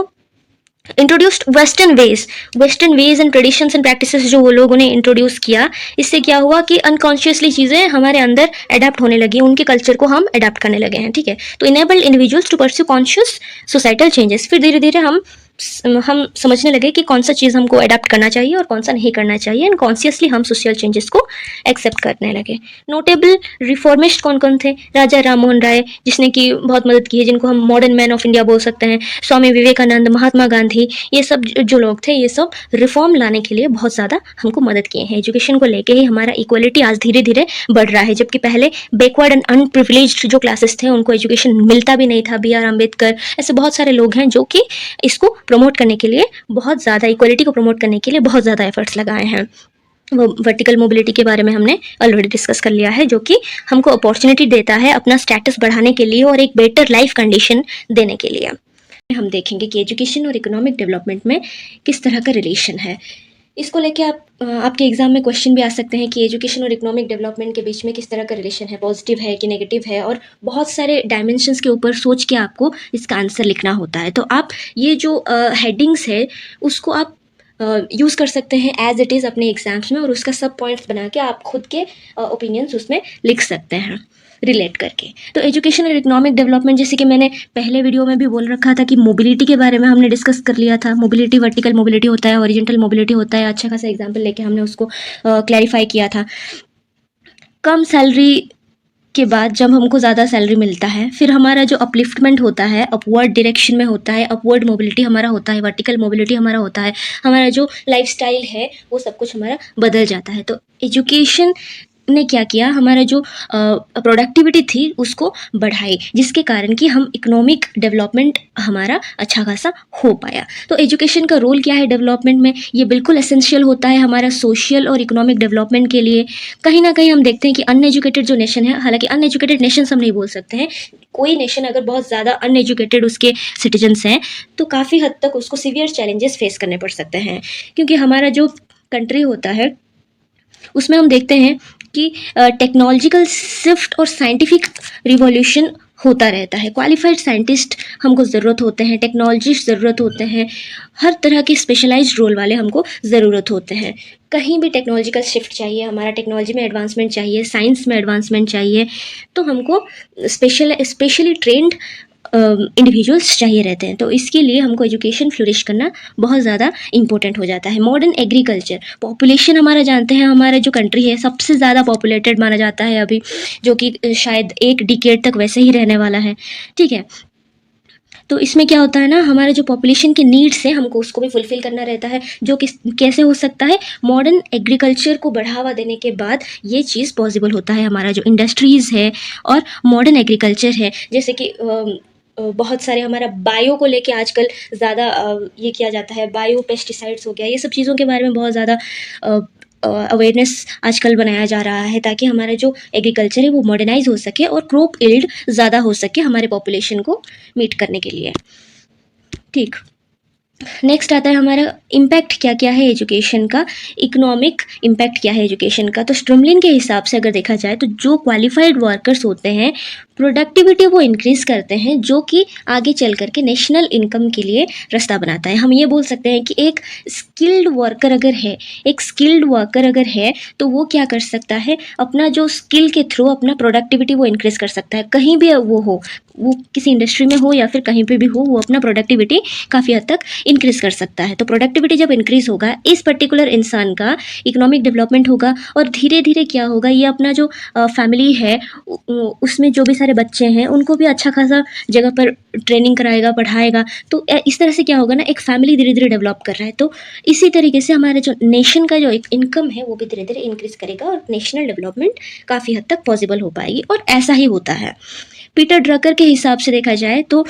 introduced western ways and traditions and practices जो वो लोगों ने इंट्रोड्यूस किया, इससे क्या हुआ कि अनकॉन्शियसली चीज़ें हमारे अंदर अडेप्ट होने लगी, उनके कल्चर को हम अडेप्ट करने लगे हैं, ठीक है। तो enabled individuals to pursue conscious societal changes. फिर धीरे धीरे हम समझने लगे कि कौन सा चीज़ हमको अडेप्ट करना चाहिए और कौन सा नहीं करना चाहिए, एंड कॉन्शियसली हम सोशल चेंजेस को एक्सेप्ट करने लगे। नोटेबल रिफॉर्मिस्ट कौन कौन थे? राजा राम मोहन राय, जिसने कि बहुत मदद की है, जिनको हम मॉडर्न मैन ऑफ इंडिया बोल सकते हैं, स्वामी विवेकानंद, महात्मा गांधी, ये सब जो लोग थे, ये सब रिफॉर्म लाने के लिए बहुत ज़्यादा हमको मदद किए हैं। एजुकेशन को लेके ही हमारा इक्वलिटी आज धीरे धीरे बढ़ रहा है, जबकि पहले बैकवर्ड एंड अनप्रिविलेज्ड जो क्लासेस थे उनको एजुकेशन मिलता भी नहीं था। B.R. अम्बेडकर, ऐसे बहुत सारे लोग हैं जो कि इसको प्रमोट करने के लिए बहुत ज़्यादा, इक्वलिटी को प्रमोट करने के लिए बहुत ज़्यादा एफर्ट्स लगाए हैं। वो वर्टिकल मोबिलिटी के बारे में हमने ऑलरेडी डिस्कस कर लिया है, जो कि हमको अपॉर्चुनिटी देता है अपना स्टेटस बढ़ाने के लिए और एक बेटर लाइफ कंडीशन देने के लिए। हम देखेंगे कि एजुकेशन और इकोनॉमिक डेवलपमेंट में किस तरह का रिलेशन है। इसको लेके आपके एग्जाम में क्वेश्चन भी आ सकते हैं कि एजुकेशन और इकोनॉमिक डेवलपमेंट के बीच में किस तरह का रिलेशन है, पॉजिटिव है कि नेगेटिव है, और बहुत सारे डायमेंशंस के ऊपर सोच के आपको इसका आंसर लिखना होता है। तो आप ये जो हेडिंग्स है उसको आप यूज़ कर सकते हैं एज इट इज़ अपने एग्जाम्स में, और उसका सब पॉइंट्स बना के आप खुद के ओपिनियंस उसमें लिख सकते हैं रिलेट करके। तो एजुकेशन और इकोनॉमिक डेवलपमेंट, जैसे कि मैंने पहले वीडियो में भी बोल रखा था कि मोबिलिटी के बारे में हमने डिस्कस कर लिया था। मोबिलिटी वर्टिकल मोबिलिटी होता है, हॉरिजॉन्टल मोबिलिटी होता है। अच्छा खासा एग्जांपल लेके हमने उसको क्लैरिफाई किया था। कम सैलरी के बाद जब हमको ज़्यादा सैलरी मिलता है, फिर हमारा जो अपलिफ्टमेंट होता है अपवर्ड डायरेक्शन में होता है, अपवर्ड मोबिलिटी हमारा होता है, वर्टिकल मोबिलिटी हमारा होता है, हमारा जो लाइफस्टाइल है वो सब कुछ हमारा बदल जाता है। तो एजुकेशन ने क्या किया, हमारा जो प्रोडक्टिविटी थी उसको बढ़ाई, जिसके कारण कि हम इकोनॉमिक डेवलपमेंट हमारा अच्छा खासा हो पाया। तो एजुकेशन का रोल क्या है डेवलपमेंट में, ये बिल्कुल एसेंशियल होता है हमारा सोशल और इकोनॉमिक डेवलपमेंट के लिए। कहीं ना कहीं हम देखते हैं कि अनएजुकेटेड जो नेशन है, हालांकि अनएजुकेटेड नेशंस हम नहीं बोल सकते हैं, कोई नेशन अगर बहुत ज़्यादा अनएजुकेटेड उसके सिटीजन्स हैं तो काफ़ी हद तक उसको सीवियर चैलेंजेस फेस करने पड़ सकते हैं, क्योंकि हमारा जो कंट्री होता है उसमें हम देखते हैं कि टेक्नोलॉजिकल शिफ्ट और साइंटिफिक रिवॉल्यूशन होता रहता है। क्वालिफाइड साइंटिस्ट हमको ज़रूरत होते हैं, टेक्नोलॉजिस्ट ज़रूरत होते हैं, हर तरह के स्पेशलाइज्ड रोल वाले हमको ज़रूरत होते हैं। कहीं भी टेक्नोलॉजिकल शिफ्ट चाहिए, हमारा टेक्नोलॉजी में एडवांसमेंट चाहिए, साइंस में एडवांसमेंट चाहिए, तो हमको स्पेशली ट्रेंड इंडिविजुअल्स चाहिए रहते हैं। तो इसके लिए हमको एजुकेशन फ्लोरिश करना बहुत ज़्यादा इंपॉर्टेंट हो जाता है। मॉडर्न एग्रीकल्चर, पॉपुलेशन हमारा जानते हैं, हमारा जो कंट्री है सबसे ज़्यादा पॉपुलेटेड माना जाता है अभी, जो कि शायद एक डिकेड तक वैसे ही रहने वाला है, ठीक है। तो इसमें क्या होता है ना, हमारे जो पॉपुलेशन के नीड्स है हमको उसको भी फुलफिल करना रहता है, जो कि कैसे हो सकता है, मॉडर्न एग्रीकल्चर को बढ़ावा देने के बाद ये चीज़ पॉसिबल होता है। हमारा जो इंडस्ट्रीज़ है और मॉडर्न एग्रीकल्चर है, जैसे कि बहुत सारे हमारा बायो को लेके आजकल ज़्यादा ये किया जाता है, बायो पेस्टिसाइड्स हो गया, ये सब चीज़ों के बारे में बहुत ज़्यादा अवेयरनेस आजकल बनाया जा रहा है, ताकि हमारा जो एग्रीकल्चर है वो मॉडर्नाइज हो सके और क्रॉप यील्ड ज़्यादा हो सके हमारे पॉपुलेशन को मीट करने के लिए, ठीक। नेक्स्ट आता है हमारा इम्पैक्ट क्या क्या है एजुकेशन का, इकोनॉमिक इम्पैक्ट क्या है एजुकेशन का। तो स्ट्रमलिन के हिसाब से अगर देखा जाए तो जो क्वालिफाइड वर्कर्स होते हैं प्रोडक्टिविटी वो इंक्रीज़ करते हैं जो कि आगे चल कर के नेशनल इनकम के लिए रास्ता बनाता है। हम ये बोल सकते हैं कि एक स्किल्ड वर्कर अगर है तो वो क्या कर सकता है, अपना जो स्किल के थ्रू अपना प्रोडक्टिविटी वो इंक्रीज़ कर सकता है। कहीं भी वो किसी इंडस्ट्री में हो या फिर कहीं पे भी हो, वो अपना प्रोडक्टिविटी काफ़ी हद तक इंक्रीज़ कर सकता है। तो प्रोडक्टिविटी जब इंक्रीज़ होगा, इस पर्टिकुलर इंसान का इकोनॉमिक डेवलपमेंट होगा और धीरे धीरे क्या होगा, ये अपना जो फैमिली है उसमें जो भी सारे बच्चे हैं उनको भी अच्छा खासा जगह पर ट्रेनिंग कराएगा, पढ़ाएगा। तो इस तरह से क्या होगा ना, एक फैमिली धीरे धीरे डेवलप कर रहा है। तो इसी तरीके से हमारे जो नेशन का जो एक इनकम है वो भी धीरे धीरे इंक्रीज़ करेगा और नेशनल डेवलपमेंट काफ़ी हद तक पॉसिबल हो पाएगी। और ऐसा ही होता है। पीटर ड्रकर के हिसाब से देखा जाए तो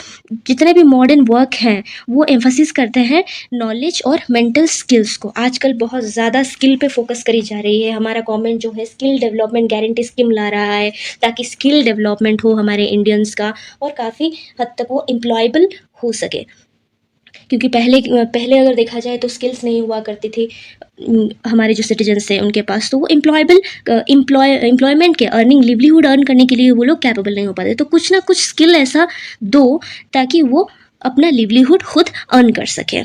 जितने भी मॉडर्न वर्क हैं वो एम्फसिस करते हैं नॉलेज और मेंटल स्किल्स को। आजकल बहुत ज़्यादा स्किल पे फोकस करी जा रही है। हमारा गवर्नमेंट जो है स्किल डेवलपमेंट गारंटी स्कीम ला रहा है ताकि स्किल डेवलपमेंट हो हमारे इंडियंस का और काफ़ी हद तक वो एम्प्लॉयबल हो सके। क्योंकि पहले अगर देखा जाए तो स्किल्स नहीं हुआ करती थी हमारे जो सिटीजन्स थे उनके पास, तो वो एम्प्लॉयमेंट के अर्निंग लिवलीहुड अर्न करने के लिए वो लोग कैपेबल नहीं हो पाते। तो कुछ ना कुछ स्किल ऐसा दो ताकि वो अपना लिवलीहुड खुद अर्न कर सके।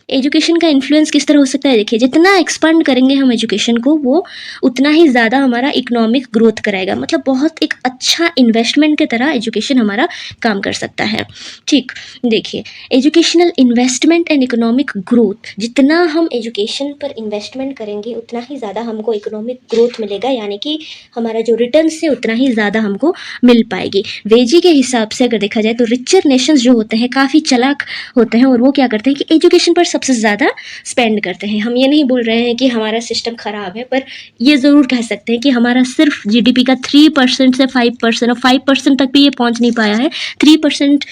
एजुकेशन का इन्फ्लुएंस किस तरह हो सकता है, देखिए जितना एक्सपांड करेंगे हम एजुकेशन को वो उतना ही ज़्यादा हमारा इकोनॉमिक ग्रोथ कराएगा। मतलब बहुत एक अच्छा इन्वेस्टमेंट की तरह एजुकेशन हमारा काम कर सकता है। ठीक, देखिए educational investment and economic growth, जितना हम एजुकेशन पर इन्वेस्टमेंट करेंगे उतना ही ज़्यादा हमको इकोनॉमिक ग्रोथ मिलेगा, यानी कि हमारा जो रिटर्न से उतना ही ज़्यादा हमको मिल पाएगी। वेजी के हिसाब से अगर देखा जाए तो रिचर नेशंस जो होते हैं काफ़ी चालाक होते हैं और वो क्या करते हैं कि एजुकेशन पर सबसे ज़्यादा स्पेंड करते हैं। हम ये नहीं बोल रहे हैं कि हमारा सिस्टम ख़राब है, पर ये ज़रूर कह सकते हैं कि हमारा सिर्फ जीडीपी का 3% से 5% और 5% तक भी ये पहुंच नहीं पाया है। 3%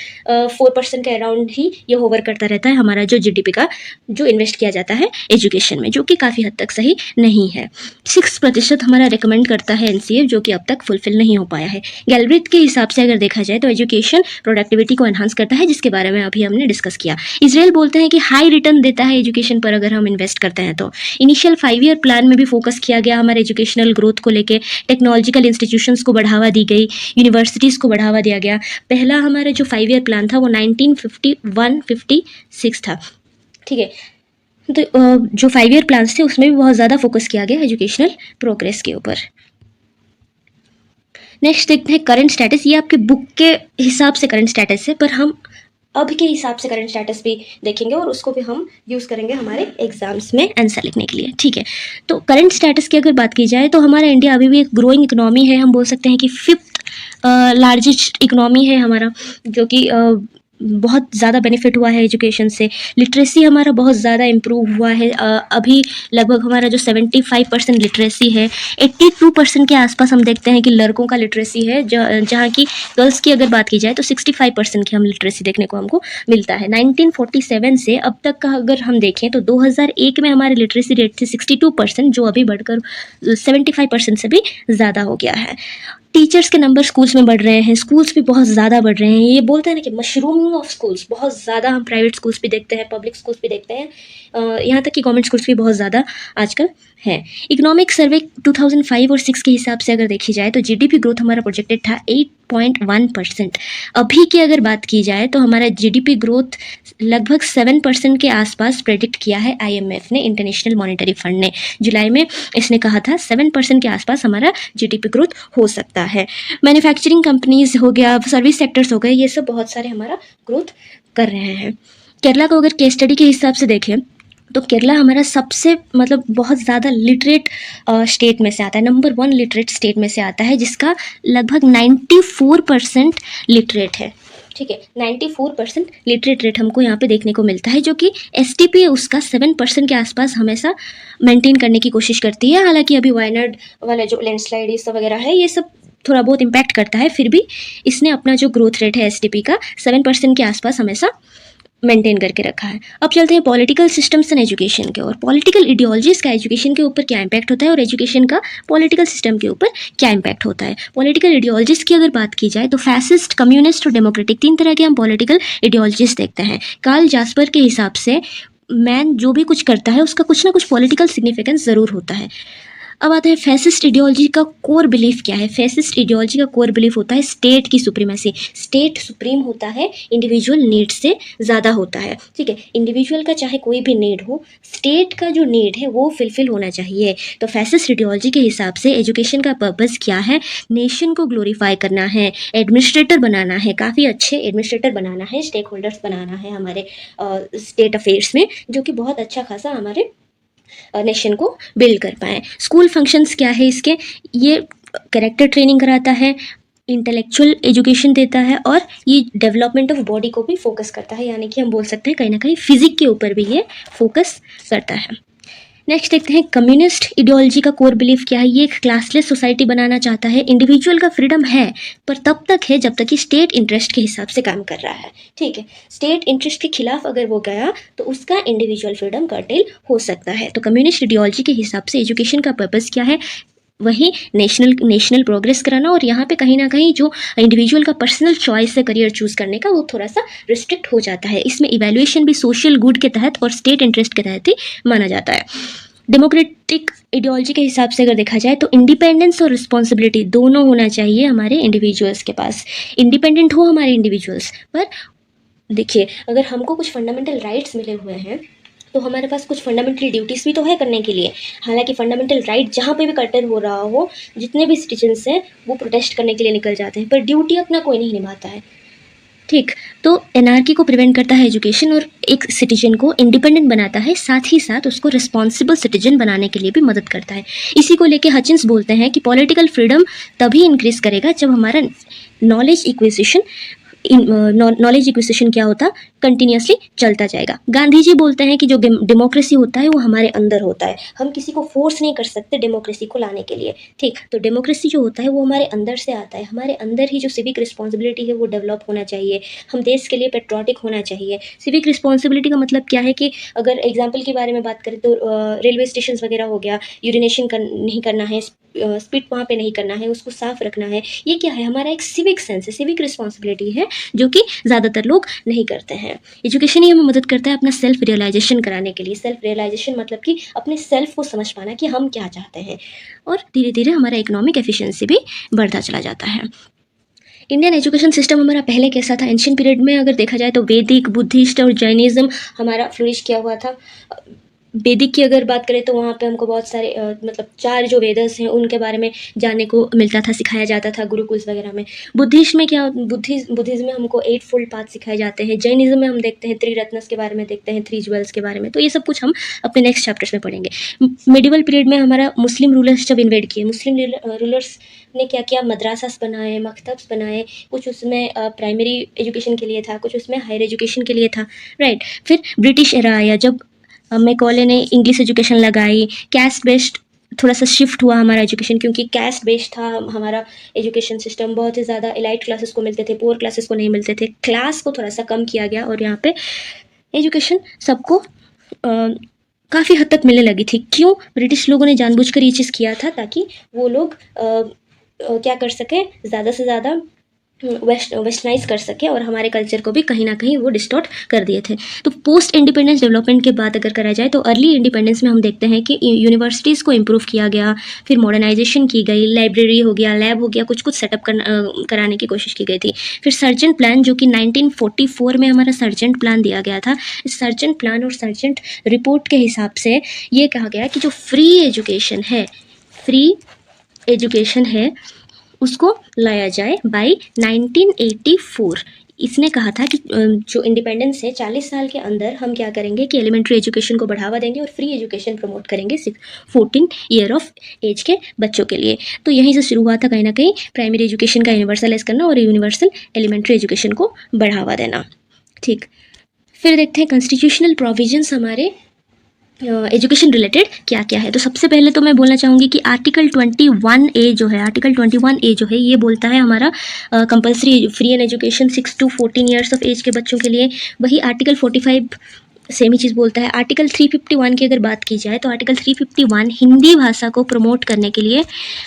4% के अराउंड ही ये होवर करता रहता है हमारा जो जीडीपी का जो इन्वेस्ट किया जाता है एजुकेशन में, जो कि काफ़ी हद तक सही नहीं है। 6% हमारा रिकमेंड करता है एनसीएफ, जो कि अब तक फुलफिल नहीं हो पाया है। गैलब्रिथ के हिसाब से अगर देखा जाए तो एजुकेशन प्रोडक्टिविटी को एनहांस करता है, जिसके बारे में अभी हमने डिस्कस किया। इसराइल बोलते हैं कि हाई रिटर्न देता है एजुकेशन पर अगर हम इन्वेस्ट करते हैं तो। इनिशियल 5 ईयर प्लान में भी फोकस किया गया हमारे एजुकेशनल ग्रोथ को लेके। टेक्नोलॉजिकल इंस्टीट्यूशंस को बढ़ावा दी गई, यूनिवर्सिटीज़ को बढ़ावा दिया गया। पहला हमारा जो 5 ईयर प्लान था वो 1951-56 था। ठीक है, तो जो 5 ईयर प्लान्स थे उसमें भी बहुत ज़्यादा फोकस किया गया एजुकेशनल प्रोग्रेस के ऊपर। नेक्स्ट देखते हैं करंट स्टेटस। ये आपके बुक के हिसाब से करंट स्टेटस है, पर हम अब के हिसाब से करंट स्टेटस भी देखेंगे और उसको भी हम यूज़ करेंगे हमारे एग्जाम्स में आंसर लिखने के लिए। ठीक है, तो करंट स्टेटस की अगर बात की जाए तो हमारा इंडिया अभी भी एक ग्रोइंग इकोनॉमी है। हम बोल सकते हैं कि 5th लार्जेस्ट इकोनॉमी है हमारा, जो कि बहुत ज़्यादा बेनिफिट हुआ है एजुकेशन से। लिटरेसी हमारा बहुत ज़्यादा इम्प्रूव हुआ है। अभी लगभग हमारा जो 75% लिटरेसी है, 82% के आसपास हम देखते हैं कि लड़कों का लिटरेसी है, जहाँ की गर्ल्स की अगर बात की जाए तो 65% की हम लिटरेसी देखने को हमको मिलता है। 1947 से अब तक का अगर हम देखें तो 2001 में हमारी लिटरेसी रेट थी 62%, जो अभी बढ़कर 75% से भी ज़्यादा हो गया है। टीचर्स के नंबर स्कूल्स में बढ़ रहे हैं, स्कूल्स भी बहुत ज़्यादा बढ़ रहे हैं। ये बोलते हैं ना कि मशरूमिंग ऑफ स्कूल्स बहुत ज़्यादा हम प्राइवेट स्कूल्स भी देखते हैं, पब्लिक स्कूल्स भी देखते हैं, यहाँ तक कि गवर्नमेंट स्कूल्स भी बहुत ज़्यादा आजकल हैं। इकोनॉमिक सर्वे 2005 और 6 के हिसाब से अगर देखी जाए तो जीडीपी ग्रोथ हमारा प्रोजेक्टेड था 8.1%। अभी की अगर बात की जाए तो हमारा जीडीपी ग्रोथ लगभग 7% के आसपास प्रेडिक्ट किया है आईएमएफ ने, इंटरनेशनल मॉनेटरी फंड ने। जुलाई में इसने कहा था 7% के आसपास हमारा जीडीपी ग्रोथ हो सकता है। मैन्युफैक्चरिंग कंपनीज हो गया, सर्विस सेक्टर्स हो गए, ये सब बहुत सारे हमारा ग्रोथ कर रहे हैं। केरला को अगर केस स्टडी के हिसाब से देखें तो केरला हमारा सबसे मतलब बहुत ज़्यादा लिटरेट स्टेट में से आता है, नंबर 1 लिटरेट स्टेट में से आता है, जिसका लगभग 94% लिटरेट है। ठीक है, 94% लिटरेट रेट हमको यहाँ पे देखने को मिलता है, जो कि एसटीपी है उसका 7% के आसपास हमेशा मेंटेन करने की कोशिश करती है। हालांकि अभी वायनाड वाला जो लैंडस्लाइड ये सब वगैरह है, ये सब थोड़ा बहुत इम्पैक्ट करता है, फिर भी इसने अपना जो ग्रोथ रेट है एसटीपी का 7% के आसपास हमेशा मेंटेन करके रखा है। अब चलते हैं पॉलिटिकल सिस्टम्स एंड एजुकेशन के, और पॉलिटिकल आइडियोलॉजीज का एजुकेशन के ऊपर क्या इम्पैक्ट होता है और एजुकेशन का पॉलिटिकल सिस्टम के ऊपर क्या इम्पैक्ट होता है। पॉलिटिकल आइडियोलॉजीज की अगर बात की जाए तो फैसिस्ट, कम्युनिस्ट और डेमोक्रेटिक 3 तरह के हम पॉलिटिकल आइडियोलॉजीज देखते हैं। कार्ल जास्पर के हिसाब से मैन जो भी कुछ करता है उसका कुछ ना कुछ पॉलिटिकल सिग्निफिकेंस ज़रूर होता है। अब आता है फैसिस्ट आइडियोलॉजी का कोर बिलीफ क्या है। फैसिस्ट आइडियोलॉजी का कोर बिलीफ होता है स्टेट की सुप्रीमेसी। स्टेट सुप्रीम होता है, इंडिविजुअल नीड से ज़्यादा होता है। ठीक है, इंडिविजुअल का चाहे कोई भी नीड हो, स्टेट का जो नीड है वो फुलफिल होना चाहिए। तो फैसिस्ट आइडियोलॉजी के हिसाब से एजुकेशन का पर्पस क्या है, नेशन को ग्लोरीफाई करना है, एडमिनिस्ट्रेटर बनाना है, काफ़ी अच्छे एडमिनिस्ट्रेटर बनाना है, स्टेक होल्डर्स बनाना है हमारे स्टेट अफेयर्स में, जो कि बहुत अच्छा खासा हमारे नेशन को बिल्ड कर पाएँ। स्कूल फंक्शंस क्या है इसके, ये कैरेक्टर ट्रेनिंग कराता है, इंटेलेक्चुअल एजुकेशन देता है और ये डेवलपमेंट ऑफ बॉडी को भी फोकस करता है, यानी कि हम बोल सकते हैं कहीं ना कहीं फिजिक के ऊपर भी ये फोकस करता है। नेक्स्ट देखते हैं कम्युनिस्ट आइडियोलॉजी का कोर बिलीफ क्या है। ये एक क्लासलेस सोसाइटी बनाना चाहता है। इंडिविजुअल का फ्रीडम है पर तब तक है जब तक कि स्टेट इंटरेस्ट के हिसाब से काम कर रहा है। ठीक है, स्टेट इंटरेस्ट के खिलाफ अगर वो गया तो उसका इंडिविजुअल फ्रीडम कर्टेल हो सकता है। तो कम्युनिस्ट आइडियोलॉजी के हिसाब से एजुकेशन का पर्पस क्या है, वही नेशनल प्रोग्रेस कराना, और यहाँ पे कहीं ना कहीं जो इंडिविजुअल का पर्सनल चॉइस है करियर चूज करने का, वो थोड़ा सा रिस्ट्रिक्ट हो जाता है। इसमें इवैल्यूएशन भी सोशल गुड के तहत और स्टेट इंटरेस्ट के तहत ही माना जाता है। डेमोक्रेटिक आइडियोलॉजी के हिसाब से अगर देखा जाए तो इंडिपेंडेंस और रिस्पॉन्सिबिलिटी दोनों होना चाहिए हमारे इंडिविजुअल्स के पास। इंडिपेंडेंट हो हमारे इंडिविजुअल्स, पर देखिए अगर हमको कुछ फंडामेंटल राइट्स मिले हुए हैं तो हमारे पास कुछ फंडामेंटल ड्यूटीज़ भी तो है करने के लिए। हालांकि फंडामेंटल राइट जहाँ पे भी कर्टन हो रहा हो, जितने भी सिटीजन्स हैं वो प्रोटेस्ट करने के लिए निकल जाते हैं, पर ड्यूटी अपना कोई नहीं निभाता है। ठीक, तो एनआरकी को प्रिवेंट करता है एजुकेशन और एक सिटीजन को इंडिपेंडेंट बनाता है, साथ ही साथ उसको रिस्पॉन्सिबल सिटीजन बनाने के लिए भी मदद करता है। इसी को लेके हचिंस बोलते हैं कि पॉलिटिकल फ्रीडम तभी इंक्रीज करेगा जब हमारा नॉलेज इक्विजिशन क्या होता, कंटिन्यूसली चलता जाएगा। गांधी जी बोलते हैं कि जो डेमोक्रेसी होता है वो हमारे अंदर होता है, हम किसी को फोर्स नहीं कर सकते डेमोक्रेसी को लाने के लिए। ठीक, तो डेमोक्रेसी जो होता है वो हमारे अंदर से आता है, हमारे अंदर ही जो सिविक रिस्पॉन्सिबिलिटी है वो डेवलप होना चाहिए। हम देश के लिए पेट्रियोटिक होना चाहिए। सिविक रिस्पॉन्सिबिलिटी का मतलब क्या है कि अगर एग्जाम्पल के बारे में बात करें तो रेलवे स्टेशन वगैरह हो गया, यूरिनेशन नहीं करना है, स्पीड वहाँ पे नहीं करना है, उसको साफ रखना है, ये क्या है, हमारा एक सिविक सेंस है, सिविक रिस्पॉन्सिबिलिटी है, जो कि ज़्यादातर लोग नहीं करते हैं। एजुकेशन ही हमें मदद करता है अपना सेल्फ रियलाइजेशन कराने के लिए। सेल्फ रियलाइजेशन मतलब कि अपने सेल्फ को समझ पाना कि हम क्या चाहते हैं, और धीरे धीरे हमारा इकोनॉमिक एफिशिएंसी भी बढ़ता चला जाता है। इंडियन एजुकेशन सिस्टम हमारा पहले कैसा था, एंशियंट पीरियड में अगर देखा जाए तो वैदिक, बुद्धिस्ट और जैनिज्म हमारा फ्लोरिश किया हुआ था। वैदिक की अगर बात करें तो वहाँ पे हमको बहुत सारे मतलब 4 जो वेदस हैं उनके बारे में जानने को मिलता था, सिखाया जाता था गुरुकुल्स वगैरह में। बुद्धिस्ट में क्या, बुद्धिज्म में हमको 8 फोल्ड पाथ सिखाए जाते हैं। जैनिज्म में हम देखते हैं 3 रत्नस के बारे में, देखते हैं 3 ज्वेल्स के बारे में। तो ये सब कुछ हम अपने नेक्स्ट चैप्टर्स में पढ़ेंगे। मिडिवल पीरियड में हमारा मुस्लिम रूलर्स जब इन्वेड किए, मुस्लिम रूलर्स ने क्या किया, मद्रासास बनाए, मकतब्स बनाए, कुछ उसमें प्राइमरी एजुकेशन के लिए था, कुछ उसमें हायर एजुकेशन के लिए था, राइट। फिर ब्रिटिश एरा आया, जब मैकॉले ने इंग्लिश एजुकेशन लगाई, कैस्ट बेस्ड थोड़ा सा शिफ्ट हुआ हमारा एजुकेशन, क्योंकि कैस्ट बेस्ड था हमारा एजुकेशन सिस्टम। बहुत ही ज़्यादा एलाइट क्लासेस को मिलते थे, पुअर क्लासेस को नहीं मिलते थे। क्लास को थोड़ा सा कम किया गया और यहाँ पे एजुकेशन सबको काफ़ी हद तक मिलने लगी थी। क्यों? ब्रिटिश लोगों ने जानबूझकर ये चीज़ किया था ताकि वो लोग क्या कर सकें, ज़्यादा से ज़्यादा वेस्टर्नाइज कर सके और हमारे कल्चर को भी कहीं ना कहीं वो डिस्टॉर्ट कर दिए थे। तो पोस्ट इंडिपेंडेंस डेवलपमेंट के बाद अगर करा जाए तो अर्ली इंडिपेंडेंस में हम देखते हैं कि यूनिवर्सिटीज़ को इम्प्रूव किया गया, फिर मॉडर्नाइजेशन की गई, लाइब्रेरी हो गया, लैब हो गया, कुछ कुछ सेटअप कराने की कोशिश की गई थी। फिर सर्जेंट प्लान, जो कि 1944 में हमारा सर्जेंट प्लान दिया गया था। इस सर्जेंट प्लान और सर्जेंट रिपोर्ट के हिसाब से ये कहा गया कि जो फ्री एजुकेशन है उसको लाया जाए बाय 1984। इसने कहा था कि जो इंडिपेंडेंस है 40 साल के अंदर हम क्या करेंगे कि एलिमेंट्री एजुकेशन को बढ़ावा देंगे और फ्री एजुकेशन प्रमोट करेंगे 14 ईयर ऑफ एज के बच्चों के लिए। तो यहीं से शुरू हुआ था कहीं ना कहीं प्राइमरी एजुकेशन का यूनिवर्सलाइज करना और यूनिवर्सल एलिमेंट्री एजुकेशन को बढ़ावा देना। ठीक, फिर देखते हैं कॉन्स्टिट्यूशनल प्रोविजंस हमारे एजुकेशन रिलेटेड क्या क्या है। तो सबसे पहले तो मैं बोलना चाहूँगी कि आर्टिकल 21A जो है, आर्टिकल 21A जो है ये बोलता है हमारा compulsory free and education 6 to 14 years of age के बच्चों के लिए। वही आर्टिकल 45 सेम ही चीज़ बोलता है। आर्टिकल 351 की अगर बात की जाए तो आर्टिकल 351 हिंदी भाषा को प्रमोट करने के लिए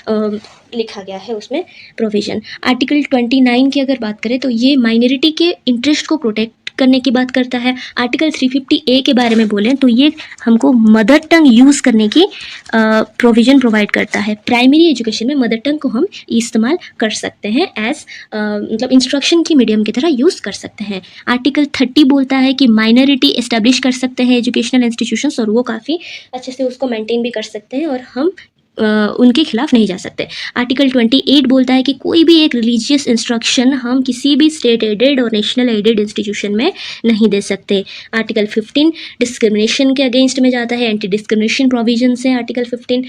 लिखा गया है उसमें प्रोविज़न। आर्टिकल 29 की अगर बात करें तो ये माइनॉरिटी के इंटरेस्ट को प्रोटेक्ट करने की बात करता है। आर्टिकल 350A के बारे में बोलें तो ये हमको मदर टंग यूज़ करने की प्रोविज़न प्रोवाइड करता है। प्राइमरी एजुकेशन में मदर टंग को हम इस्तेमाल कर सकते हैं एज मतलब इंस्ट्रक्शन की मीडियम की तरह यूज़ कर सकते हैं। आर्टिकल 30 बोलता है कि माइनॉरिटी एस्टेब्लिश कर सकते हैं एजुकेशनल इंस्टीट्यूशंस, और वो काफ़ी अच्छे से उसको मेंटेन भी कर सकते हैं और हम उनके खिलाफ नहीं जा सकते। आर्टिकल 28 बोलता है कि कोई भी एक रिलीजियस इंस्ट्रक्शन हम किसी भी स्टेट एडेड और नेशनल एडेड इंस्टीट्यूशन में नहीं दे सकते। आर्टिकल 15 डिस्क्रिमिनेशन के अगेंस्ट में जाता है, एंटी डिस्क्रिमिनेशन प्रोविजंस हैं आर्टिकल 15।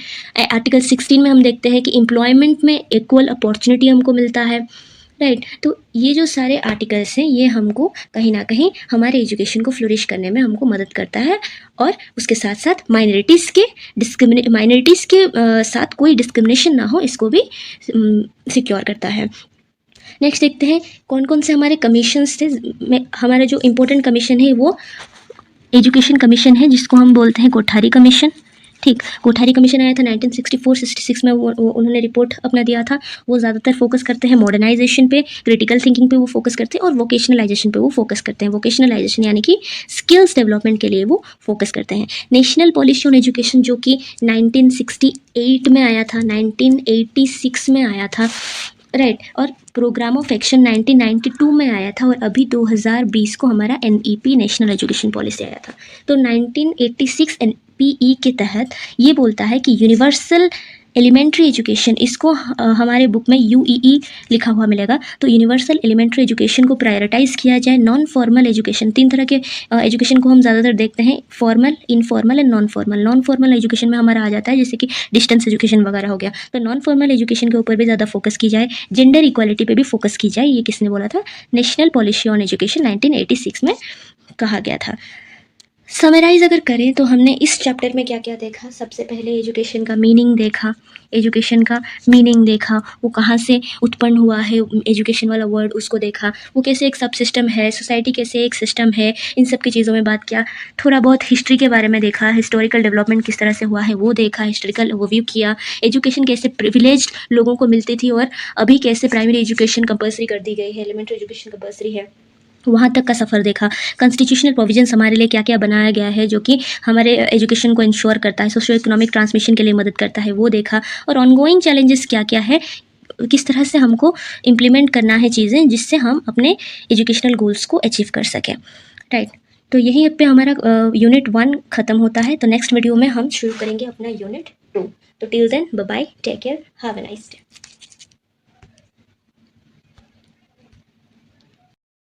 आर्टिकल 16 में हम देखते हैं कि एम्प्लॉयमेंट में इक्वल अपॉर्चुनिटी हमको मिलता है, राइट। तो ये जो सारे आर्टिकल्स हैं ये हमको कहीं ना कहीं हमारे एजुकेशन को फ्लोरिश करने में हमको मदद करता है, और उसके साथ साथ माइनॉरिटीज़ के साथ कोई डिस्क्रिमिनेशन ना हो इसको भी सिक्योर करता है। नेक्स्ट देखते हैं कौन कौन से हमारे कमीशंस थे। हमारा जो इम्पोर्टेंट कमीशन है वो एजुकेशन कमीशन है, जिसको हम बोलते हैं कोठारी कमीशन। ठीक, कोठारी कमीशन आया था 1964-66 में, वो उन्होंने रिपोर्ट अपना दिया था। वो ज़्यादातर फोकस करते हैं मॉडर्नाइजेशन पे, क्रिटिकल थिंकिंग पे वो फोकस करते हैं, और वोकेशनलाइजेशन पे वो फोकस करते हैं। वोकेशनलाइजेशन यानी कि स्किल्स डेवलपमेंट के लिए वो फोकस करते हैं। नेशनल पॉलिसी ऑन एजुकेशन जो कि 1968 में आया था, 1986 में आया था, राइट, और प्रोग्राम ऑफ एक्शन 1992 में आया था, और अभी 2020 को हमारा NEP नेशनल एजुकेशन पॉलिसी आया था। तो 1986 NPE के तहत ये बोलता है कि यूनिवर्सल एलिमेंट्री एजुकेशन, इसको हमारे बुक में UEE लिखा हुआ मिलेगा। तो यूनिवर्सल एलिमेंट्री एजुकेशन को प्रायोरिटाइज़ किया जाए। नॉन फॉर्मल एजुकेशन, 3 तरह के एजुकेशन को हम ज़्यादातर देखते हैं, formal, informal and non formal. Non formal education में हमारा आ जाता है जैसे कि डिस्टेंस एजुकेशन वगैरह हो गया। तो नॉन फॉर्मल एजुकेशन के ऊपर भी ज़्यादा फोकस की जाए, जेंडर इक्वालिटी पे भी फोकस की जाए। ये किसने बोला था? नेशनल पॉलिसी ऑन एजुकेशन 1986 में कहा गया था। समराइज़ अगर करें तो हमने इस चैप्टर में क्या क्या देखा। सबसे पहले एजुकेशन का मीनिंग देखा, वो कहाँ से उत्पन्न हुआ है, एजुकेशन वाला वर्ड उसको देखा, वो कैसे एक सब सिस्टम है, सोसाइटी कैसे एक सिस्टम है, इन सब की चीज़ों में बात किया। थोड़ा बहुत हिस्ट्री के बारे में देखा, हिस्टोरिकल डेवलपमेंट किस तरह से हुआ है वो देखा, हिस्टोरिकल ओवरव्यू किया। एजुकेशन कैसे प्रिविलेज्ड लोगों को मिलती थी और अभी कैसे प्राइमरी एजुकेशन कंपल्सरी कर दी गई है, एलिमेंट्री एजुकेशन कंपल्सरी है, वहाँ तक का सफ़र देखा। कॉन्स्टिट्यूशनल प्रोविजंस हमारे लिए क्या क्या बनाया गया है जो कि हमारे एजुकेशन को इंश्योर करता है, सोशो इकोनॉमिक ट्रांसमिशन के लिए मदद करता है, वो देखा। और ऑनगोइंग चैलेंजेस क्या क्या है, किस तरह से हमको इम्प्लीमेंट करना है चीज़ें जिससे हम अपने एजुकेशनल गोल्स को अचीव कर सकें, राइट। तो यहीं पे हमारा यूनिट 1 ख़त्म होता है। तो नेक्स्ट वीडियो में हम शुरू करेंगे अपना यूनिट 2। तो till then bye bye, take care, have a nice day.